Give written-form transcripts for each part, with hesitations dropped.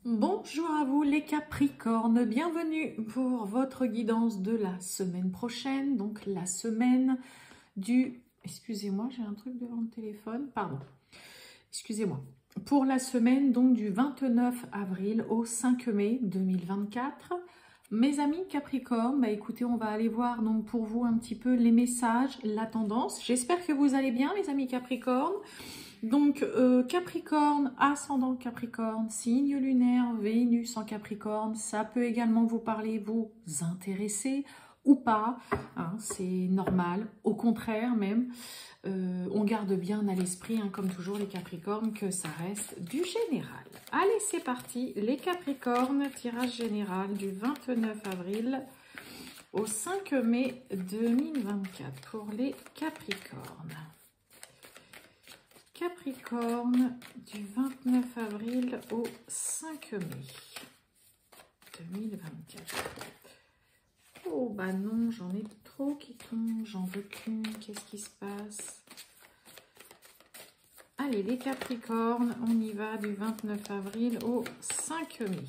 Bonjour à vous les Capricornes, bienvenue pour votre guidance de la semaine prochaine, donc la semaine du... Excusez-moi, j'ai un truc devant le téléphone, pardon, excusez-moi. Pour la semaine donc du 29 avril au 5 mai 2024. Mes amis Capricornes, écoutez, on va aller voir donc pour vous un petit peu les messages, la tendance. J'espère que vous allez bien mes amis Capricornes. Donc Capricorne, ascendant Capricorne, signe lunaire, Vénus en Capricorne, ça peut également vous parler, vous intéresser ou pas, hein, c'est normal, au contraire même, on garde bien à l'esprit, hein, comme toujours les Capricornes, que ça reste du général. Allez, c'est parti, les Capricornes, tirage général du 29 avril au 5 mai 2024 pour les Capricornes. Capricorne du 29 avril au 5 mai 2024. Oh bah non, j'en ai trop qui tombent, j'en veux qu'une, qu'est-ce qui se passe? Allez les Capricornes, on y va du 29 avril au 5 mai.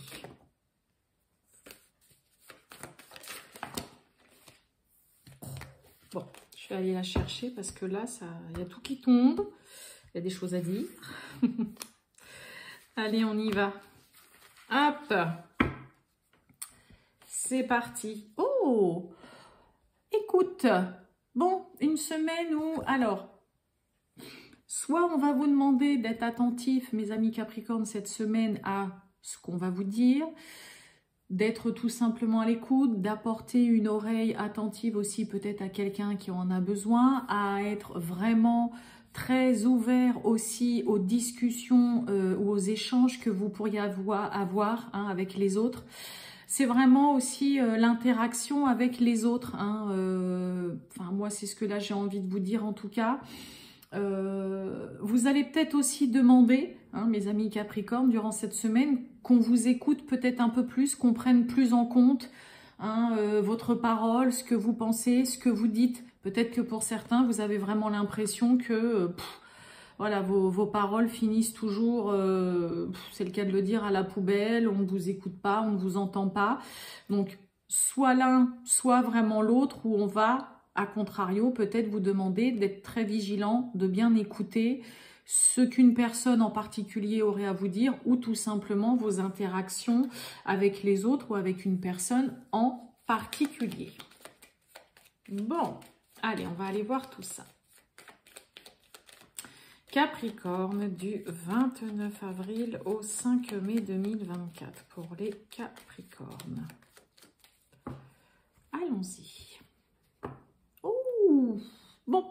Bon, je vais aller la chercher parce que là, il y a tout qui tombe. Il y a des choses à dire. Allez, on y va. Hop. C'est parti. Oh, écoute. Bon, une semaine où... Alors, soit on va vous demander d'être attentif, mes amis Capricornes, cette semaine à ce qu'on va vous dire, d'être tout simplement à l'écoute, d'apporter une oreille attentive aussi peut-être à quelqu'un qui en a besoin, à être vraiment... très ouvert aussi aux discussions ou aux échanges que vous pourriez avoir hein, avec les autres. C'est vraiment aussi l'interaction avec les autres. Hein, enfin, moi, c'est ce que là, j'ai envie de vous dire en tout cas. Vous allez peut-être aussi demander, hein, mes amis Capricornes, durant cette semaine, qu'on vous écoute peut-être un peu plus, qu'on prenne plus en compte hein, votre parole, ce que vous pensez, ce que vous dites. Peut-être que pour certains, vous avez vraiment l'impression que voilà, vos paroles finissent toujours, c'est le cas de le dire, à la poubelle, on ne vous écoute pas, on ne vous entend pas. Donc, soit l'un, soit vraiment l'autre, où on va, à contrario, peut-être vous demander d'être très vigilant, de bien écouter ce qu'une personne en particulier aurait à vous dire, ou tout simplement vos interactions avec les autres ou avec une personne en particulier. Bon, allez, on va aller voir tout ça. Capricorne du 29 avril au 5 mai 2024 pour les Capricornes. Allons-y. Ouh, bon.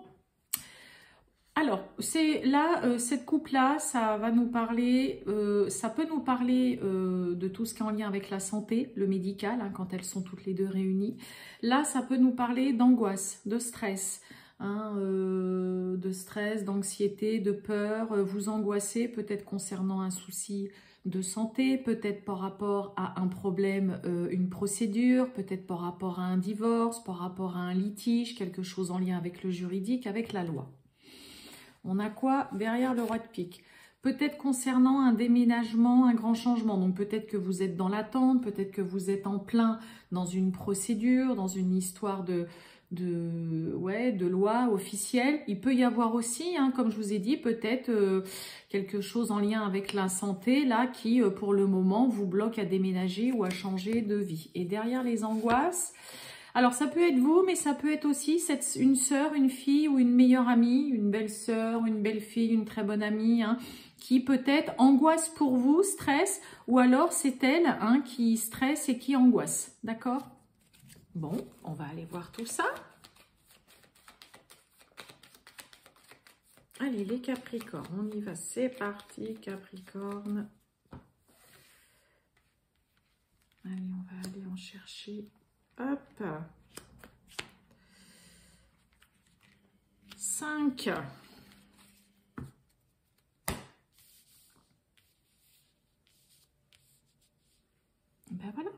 Alors, c'est là, cette coupe-là, ça va nous parler, ça peut nous parler de tout ce qui est en lien avec la santé, le médical, hein, quand elles sont toutes les deux réunies. Là, ça peut nous parler d'angoisse, de stress, hein, de stress, d'anxiété, de peur. Vous angoissez peut-être concernant un souci de santé, peut-être par rapport à un problème, une procédure, peut-être par rapport à un divorce, par rapport à un litige, quelque chose en lien avec le juridique, avec la loi. On a quoi derrière le roi de pique? Peut-être concernant un déménagement, un grand changement. Donc peut-être que vous êtes dans l'attente, peut-être que vous êtes en plein dans une procédure, dans une histoire de loi officielle. Il peut y avoir aussi, hein, comme je vous ai dit, peut-être quelque chose en lien avec la santé, là, qui pour le moment vous bloque à déménager ou à changer de vie. Et derrière les angoisses... Alors, ça peut être vous, mais ça peut être aussi une sœur, une fille ou une meilleure amie, une belle sœur, une belle fille, une très bonne amie, hein, qui peut-être angoisse pour vous, stresse, ou alors c'est elle hein, qui stresse et qui angoisse. D'accord? Bon, on va aller voir tout ça. Allez, les Capricornes, on y va, c'est parti, Capricorne. Allez, on va aller en chercher... Hop. 5. Ben voilà.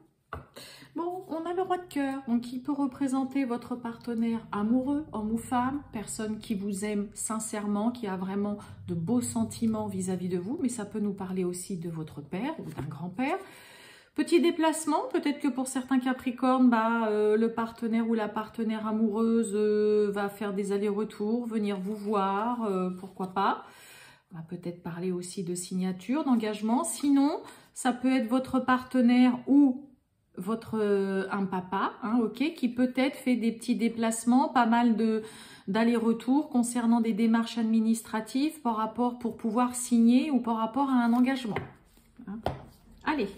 Bon, on a le roi de cœur, donc qui peut représenter votre partenaire amoureux, homme ou femme, personne qui vous aime sincèrement, qui a vraiment de beaux sentiments vis-à-vis de vous, mais ça peut nous parler aussi de votre père ou d'un grand-père. Petit déplacement, peut-être que pour certains Capricornes, le partenaire ou la partenaire amoureuse va faire des allers-retours, venir vous voir, pourquoi pas. On va peut-être parler aussi de signature, d'engagement. Sinon, ça peut être votre partenaire ou un papa, hein, ok, qui peut-être fait des petits déplacements, pas mal d'allers-retours concernant des démarches administratives pour pouvoir signer ou par rapport à un engagement. Hein. Allez,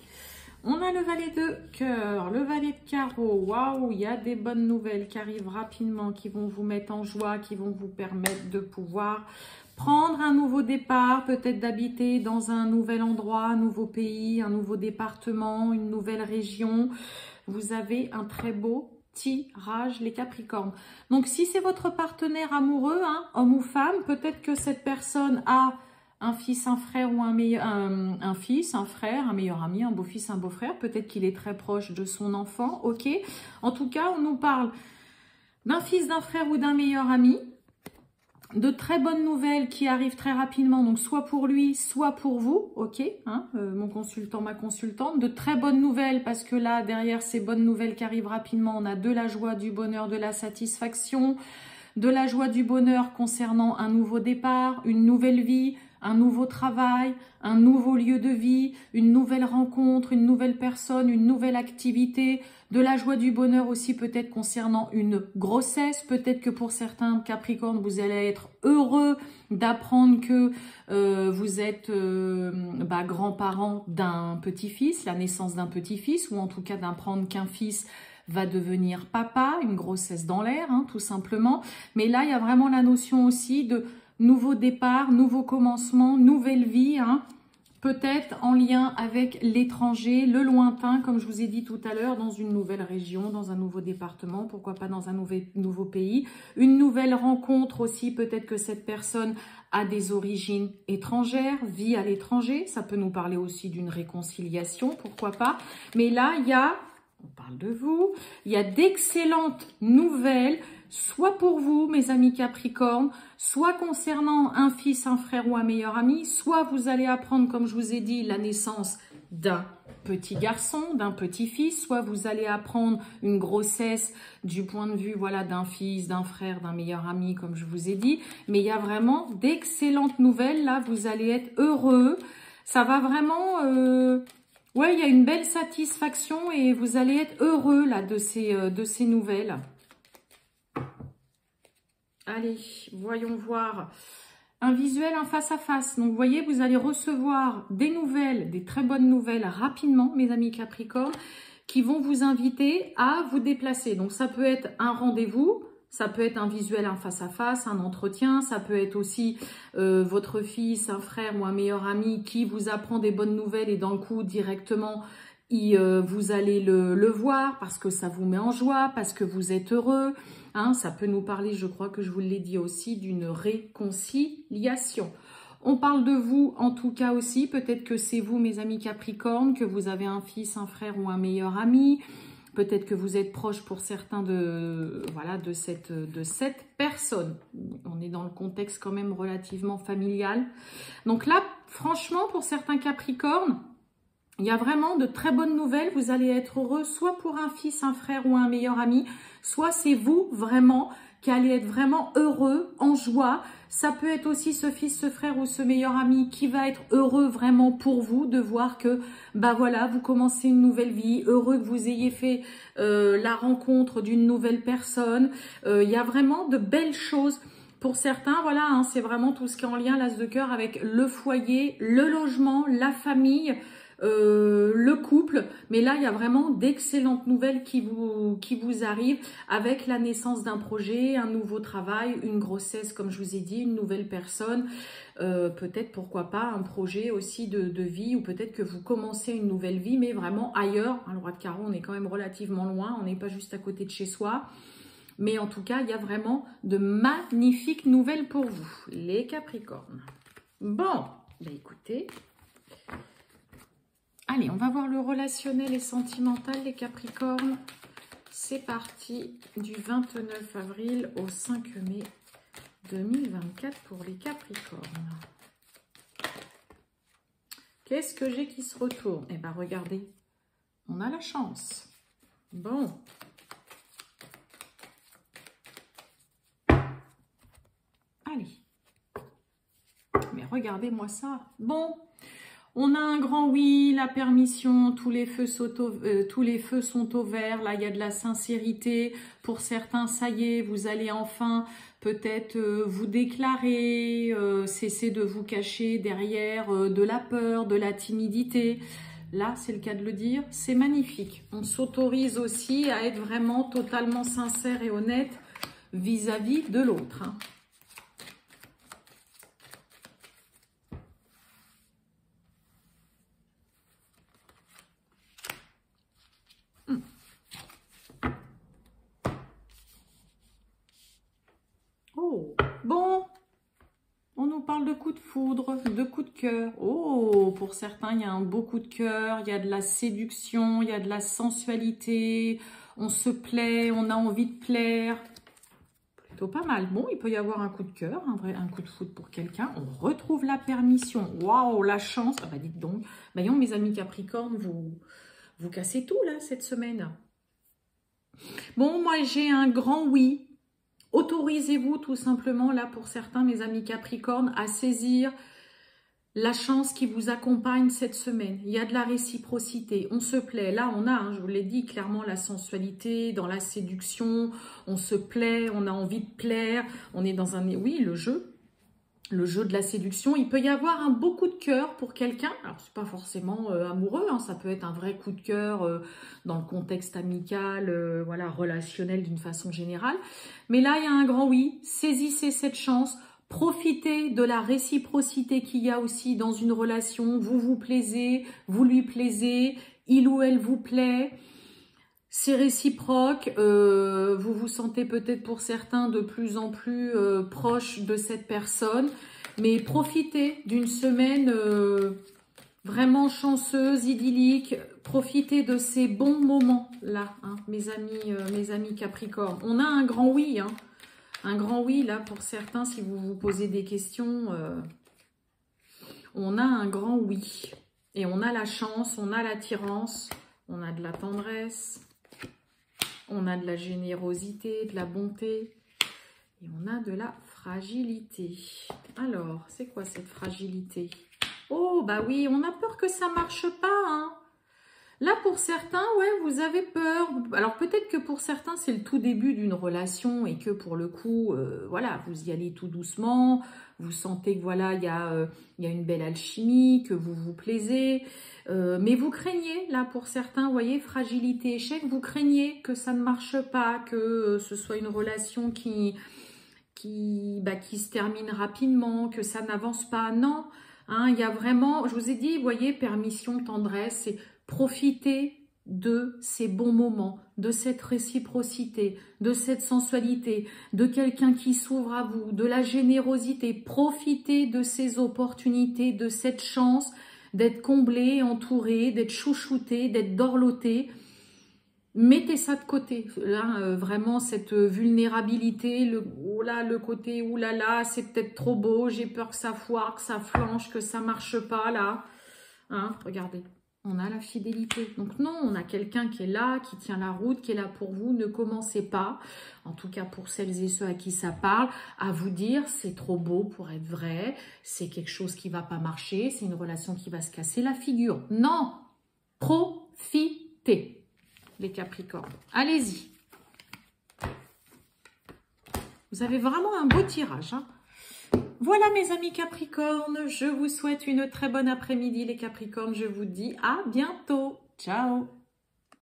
on a le valet de cœur, le valet de carreau. Waouh, il y a des bonnes nouvelles qui arrivent rapidement, qui vont vous mettre en joie, qui vont vous permettre de pouvoir prendre un nouveau départ, peut-être d'habiter dans un nouvel endroit, un nouveau pays, un nouveau département, une nouvelle région. Vous avez un très beau tirage, les Capricornes. Donc, si c'est votre partenaire amoureux, hein, homme ou femme, peut-être que cette personne a un fils, un frère ou un fils, un frère, un meilleur ami, un beau-fils, un beau-frère. Peut-être qu'il est très proche de son enfant, ok. En tout cas, on nous parle d'un fils, d'un frère ou d'un meilleur ami. De très bonnes nouvelles qui arrivent très rapidement, donc soit pour lui, soit pour vous, ok, hein, mon consultant, ma consultante. De très bonnes nouvelles parce que là, derrière ces bonnes nouvelles qui arrivent rapidement, on a de la joie, du bonheur, de la satisfaction, de la joie, du bonheur concernant un nouveau départ, une nouvelle vie, un nouveau travail, un nouveau lieu de vie, une nouvelle rencontre, une nouvelle personne, une nouvelle activité, de la joie, du bonheur aussi peut-être concernant une grossesse. Peut-être que pour certains Capricornes, vous allez être heureux d'apprendre que vous êtes grands-parents d'un petit-fils, la naissance d'un petit-fils, ou en tout cas d'apprendre qu'un fils va devenir papa, une grossesse dans l'air, hein, tout simplement. Mais là, il y a vraiment la notion aussi de nouveau départ, nouveau commencement, nouvelle vie, hein, peut-être en lien avec l'étranger, le lointain, comme je vous ai dit tout à l'heure, dans une nouvelle région, dans un nouveau département, pourquoi pas dans un nouveau pays. Une nouvelle rencontre aussi, peut-être que cette personne a des origines étrangères, vit à l'étranger. Ça peut nous parler aussi d'une réconciliation, pourquoi pas. Mais là, on parle de vous, il y a d'excellentes nouvelles, soit pour vous, mes amis Capricornes, soit concernant un fils, un frère ou un meilleur ami, soit vous allez apprendre, comme je vous ai dit, la naissance d'un petit garçon, d'un petit-fils, soit vous allez apprendre une grossesse du point de vue voilà, d'un fils, d'un frère, d'un meilleur ami, comme je vous ai dit. Mais il y a vraiment d'excellentes nouvelles, là, vous allez être heureux. Ça va vraiment... ouais, il y a une belle satisfaction et vous allez être heureux là de ces nouvelles. Allez, voyons voir. Un visuel, un face-à-face. Donc, vous voyez, vous allez recevoir des nouvelles, des très bonnes nouvelles rapidement, mes amis Capricornes, qui vont vous inviter à vous déplacer. Donc, ça peut être un rendez-vous, ça peut être un visuel, un face-à-face, un entretien. Ça peut être aussi votre fils, un frère ou un meilleur ami qui vous apprend des bonnes nouvelles et dans le coup, directement, vous allez le voir parce que ça vous met en joie, parce que vous êtes heureux. Hein, ça peut nous parler, je crois que je vous l'ai dit aussi, d'une réconciliation. On parle de vous en tout cas aussi, peut-être que c'est vous mes amis Capricornes, que vous avez un fils, un frère ou un meilleur ami. Peut-être que vous êtes proche pour certains de cette personne. On est dans le contexte quand même relativement familial. Donc là, franchement, pour certains Capricornes, il y a vraiment de très bonnes nouvelles. Vous allez être heureux, soit pour un fils, un frère ou un meilleur ami, soit c'est vous vraiment qui allez être vraiment heureux, en joie. Ça peut être aussi ce fils, ce frère ou ce meilleur ami qui va être heureux vraiment pour vous de voir que, voilà, vous commencez une nouvelle vie, heureux que vous ayez fait la rencontre d'une nouvelle personne. Il y a vraiment de belles choses. Pour certains, voilà, hein, c'est vraiment tout ce qui est en lien, l'as de cœur, avec le foyer, le logement, la famille, le couple. Mais là, il y a vraiment d'excellentes nouvelles qui vous arrivent avec la naissance d'un projet, un nouveau travail, une grossesse, comme je vous ai dit, une nouvelle personne. Peut-être, pourquoi pas, un projet aussi de vie, ou peut-être que vous commencez une nouvelle vie, mais vraiment ailleurs. Le roi de carreau, on est quand même relativement loin, on n'est pas juste à côté de chez soi. Mais en tout cas, il y a vraiment de magnifiques nouvelles pour vous, les Capricornes. Bon, écoutez. Allez, on va voir le relationnel et sentimental, les Capricornes. C'est parti du 29 avril au 5 mai 2024 pour les Capricornes. Qu'est-ce que j'ai qui se retourne? Eh bien, regardez, on a la chance. Bon. Allez. Mais regardez-moi ça. Bon. On a un grand oui, la permission, tous les feux sont au vert. Là, il y a de la sincérité. Pour certains, ça y est, vous allez enfin peut-être vous déclarer, cesser de vous cacher derrière de la peur, de la timidité. Là, c'est le cas de le dire, c'est magnifique. On s'autorise aussi à être vraiment totalement sincère et honnête vis-à-vis de l'autre, hein. Oh, bon, on nous parle de coup de foudre, de coup de cœur. Oh, pour certains, il y a un beau coup de cœur, il y a de la séduction, il y a de la sensualité, on se plaît, on a envie de plaire. Plutôt pas mal. Bon, il peut y avoir un coup de cœur, un coup de foudre pour quelqu'un. On retrouve la permission. Waouh, la chance. Ah bah dites donc. Voyons, mes amis Capricorne, vous cassez tout là cette semaine. Bon, moi j'ai un grand oui. Autorisez-vous tout simplement, là, pour certains, mes amis Capricorne, à saisir la chance qui vous accompagne cette semaine. Il y a de la réciprocité, on se plaît. Là, on a, hein, je vous l'ai dit, clairement la sensualité, dans la séduction, on se plaît, on a envie de plaire. On est dans un... Oui, le jeu de la séduction. Il peut y avoir un beau coup de cœur pour quelqu'un. Alors, c'est pas forcément amoureux, hein, ça peut être un vrai coup de cœur dans le contexte amical, voilà, relationnel d'une façon générale. Mais là, il y a un grand oui. Saisissez cette chance. Profitez de la réciprocité qu'il y a aussi dans une relation. Vous vous plaisez, vous lui plaisez, il ou elle vous plaît. C'est réciproque, vous vous sentez peut-être pour certains de plus en plus proche de cette personne, mais profitez d'une semaine vraiment chanceuse, idyllique, profitez de ces bons moments-là, hein, mes amis Capricorne. On a un grand oui, hein, un grand oui là pour certains si vous vous posez des questions. On a un grand oui, et on a la chance, on a l'attirance, on a de la tendresse. On a de la générosité, de la bonté et on a de la fragilité. Alors, c'est quoi cette fragilité? Oh, bah oui, on a peur que ça marche pas, hein. Là, pour certains, ouais, vous avez peur. Alors, peut-être que pour certains, c'est le tout début d'une relation et que pour le coup, voilà, vous y allez tout doucement. Vous sentez que, voilà, il y a une belle alchimie, que vous vous plaisez. Mais vous craignez, là, pour certains, vous voyez, fragilité, échec, vous craignez que ça ne marche pas, que ce soit une relation qui se termine rapidement, que ça n'avance pas. Non, hein, il y a vraiment, je vous ai dit, vous voyez, permission, tendresse, c'est profiter de ces bons moments, de cette réciprocité, de cette sensualité, de quelqu'un qui s'ouvre à vous, de la générosité. Profitez de ces opportunités, de cette chance d'être comblé, entouré, d'être chouchouté, d'être dorloté. Mettez ça de côté. Là, vraiment, cette vulnérabilité, le côté oulala, c'est peut-être trop beau, j'ai peur que ça foire, que ça flanche, que ça marche pas, là. Hein, regardez. On a la fidélité. Donc non, on a quelqu'un qui est là, qui tient la route, qui est là pour vous. Ne commencez pas, en tout cas pour celles et ceux à qui ça parle, à vous dire c'est trop beau pour être vrai, c'est quelque chose qui va pas marcher, c'est une relation qui va se casser la figure. Non, profitez, les Capricornes. Allez-y. Vous avez vraiment un beau tirage, hein. Voilà mes amis Capricornes, je vous souhaite une très bonne après-midi les Capricornes, je vous dis à bientôt. Ciao.